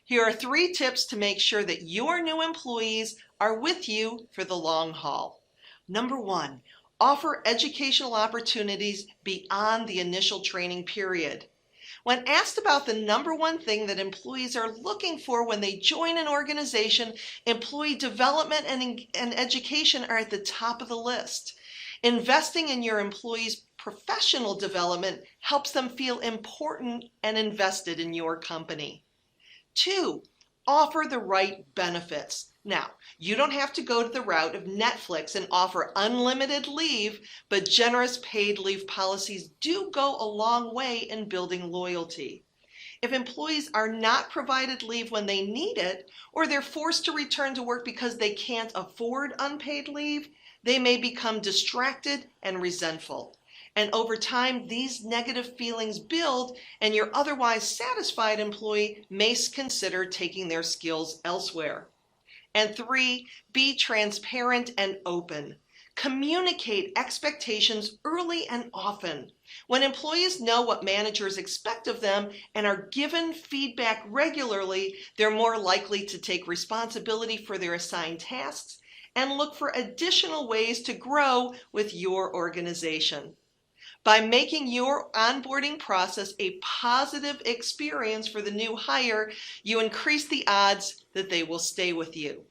Here are 3 tips to make sure that your new employees are with you for the long haul. Number 1, offer educational opportunities beyond the initial training period. When asked about the number 1 thing that employees are looking for when they join an organization, employee development and education are at the top of the list. Investing in your employees' professional development helps them feel important and invested in your company. 2, offer the right benefits. Now, you don't have to go to the route of Netflix and offer unlimited leave, but generous paid leave policies do go a long way in building loyalty. If employees are not provided leave when they need it, or they're forced to return to work because they can't afford unpaid leave, they may become distracted and resentful. And over time, these negative feelings build, and your otherwise satisfied employee may consider taking their skills elsewhere. And 3, be transparent and open. Communicate expectations early and often. When employees know what managers expect of them and are given feedback regularly, they're more likely to take responsibility for their assigned tasks and look for additional ways to grow with your organization. By making your onboarding process a positive experience for the new hire, you increase the odds that they will stay with you.